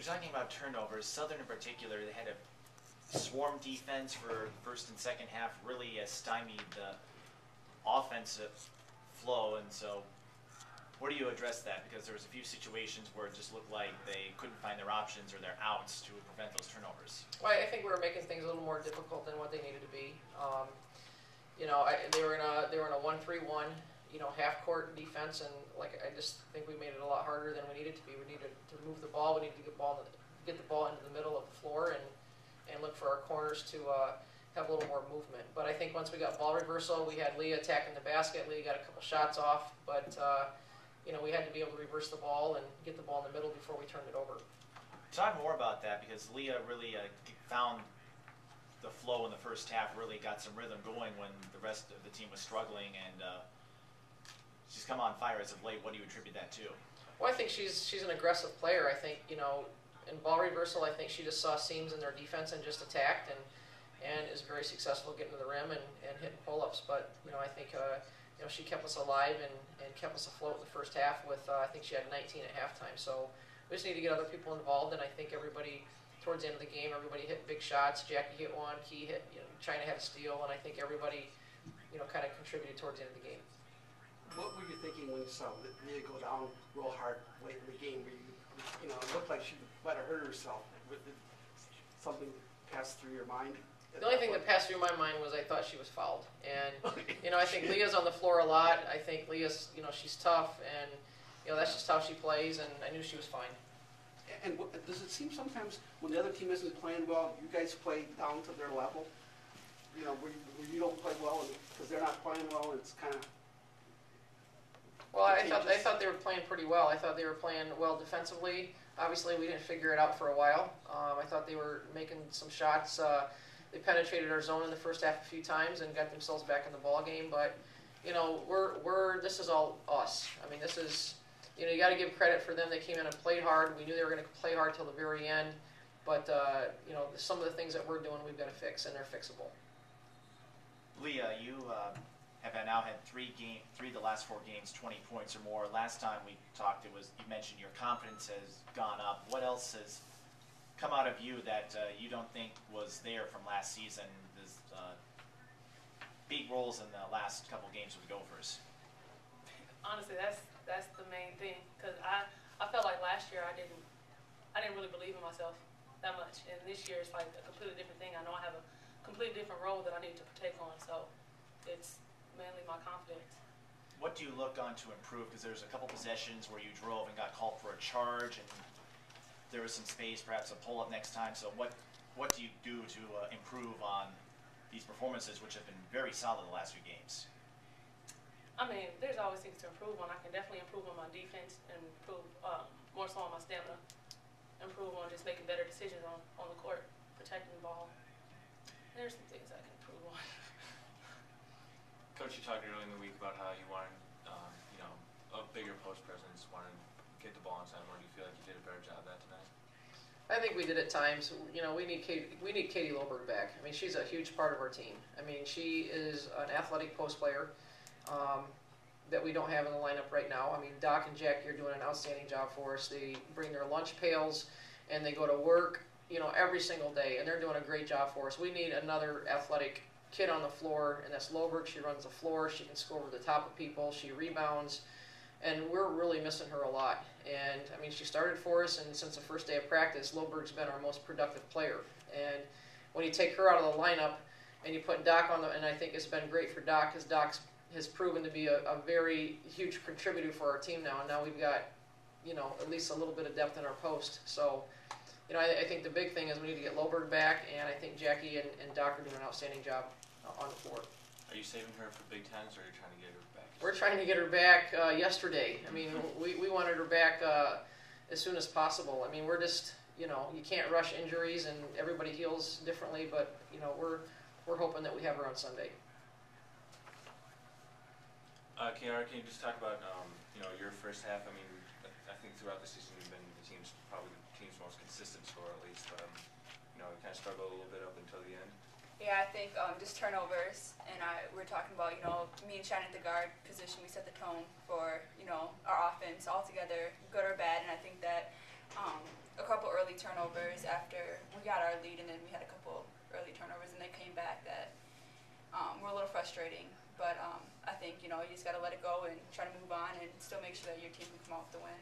You're talking about turnovers. Southern in particular, they had a swarm defense for the first and second half, really stymied the offensive flow, and so where do you address that? Because there was a few situations where it just looked like they couldn't find their options or their outs to prevent those turnovers. Well, I think we were making things a little more difficult than what they needed to be. They were in a 1-3-1, half-court defense, and I just think we made it a lot harder than we needed to be. We needed to move the ball. We needed to get the ball into the middle of the floor and look for our corners to have a little more movement. But I think once we got ball reversal, we had Leah attacking the basket. Leah got a couple shots off, but we had to be able to reverse the ball and get the ball in the middle before we turned it over. Talk more about that, because Leah really found the flow in the first half, really got some rhythm going when the rest of the team was struggling, and she's come on fire as of late. What do you attribute that to? Well, I think she's an aggressive player. I think, in ball reversal, I think she just saw seams in their defense and just attacked and is very successful getting to the rim and hitting pull-ups. But, I think, she kept us alive and kept us afloat in the first half with, I think she had 19 at halftime. So we just need to get other people involved, and I think everybody, towards the end of the game, everybody hit big shots. Jackie hit one, Key hit, China had a steal, and I think everybody, kind of contributed towards the end of the game. What were you thinking when you saw Leah go down real hard late in the game? Where it looked like she might have hurt herself. Did something pass through your mind? The only thing that passed through my mind was I thought she was fouled. And, I think Leah's on the floor a lot. I think Leah's, she's tough, and, that's just how she plays, and I knew she was fine. And does it seem sometimes when the other team isn't playing well, you guys play down to their level? Where you don't play well because they're not playing well, and it's kind of... Well, I thought they were playing pretty well. I thought they were playing well defensively. Obviously, we didn't figure it out for a while. I thought they were making some shots. They penetrated our zone in the first half a few times and got themselves back in the ball game. But this is all us. I mean, this is, you got to give credit for them. They came in and played hard. We knew they were going to play hard till the very end. But some of the things that we're doing, we've got to fix, and they're fixable. Leah, you have now had three of the last 4 games, 20 points or more. Last time we talked, you mentioned your confidence has gone up. What else has come out of you that you don't think was there from last season? There's big roles in the last couple games with the Gophers. Honestly, that's the main thing, because I felt like last year I didn't really believe in myself that much, and this year it's like a completely different thing. I know I have a completely different role that I need to partake on, so it's mainly my confidence. What do you look on to improve? Because there's a couple possessions where you drove and got called for a charge, and there was some space, perhaps a pull-up next time. So what do you do to improve on these performances, which have been very solid the last few games? I mean, there's always things to improve on. I can definitely improve on my defense and improve more so on my stamina, improve on just making better decisions on the court, protecting the ball. There's some things I can improve on. Coach, you talked earlier in the week about how you wanted, a bigger post presence, wanted to get the ball inside more. Do you feel like you did a better job of that tonight? I think we did at times. We need Katie Loberg back. I mean, she's a huge part of our team. I mean, she is an athletic post player that we don't have in the lineup right now. I mean, Doc and Jackie are doing an outstanding job for us. They bring their lunch pails and they go to work, every single day, and they're doing a great job for us. We need another athletic kid on the floor, and that's Loberg. She runs the floor. She can score over the top of people. She rebounds, and we're really missing her a lot. And, I mean, she started for us, and since the first day of practice, Loberg's been our most productive player. And when you take her out of the lineup and you put Doc on and I think it's been great for Doc, because Doc has proven to be a very huge contributor for our team now, and now we've got, at least a little bit of depth in our post. So, I think the big thing is we need to get Loberg back, and I think Jackie and Doc are doing an outstanding job on the floor. Are you saving her for Big Tens, or are you trying to get her back? We're trying to get her back yesterday. I mean, we wanted her back as soon as possible. I mean, we're just, you can't rush injuries, and everybody heals differently, but, we're hoping that we have her on Sunday. Kiara, can you just talk about, your first half? I mean, I think throughout the season you've been probably the team's most consistent scorer, at least. We kind of struggled a little bit up until the end. Yeah, I think just turnovers, and we're talking about, me and Shannon at the guard position, we set the tone for, our offense altogether, good or bad, and I think that a couple early turnovers after we got our lead, and then we had a couple early turnovers, and they came back that were a little frustrating. But I think, you know, you just got to let it go and try to move on and still make sure that your team can come out with the win.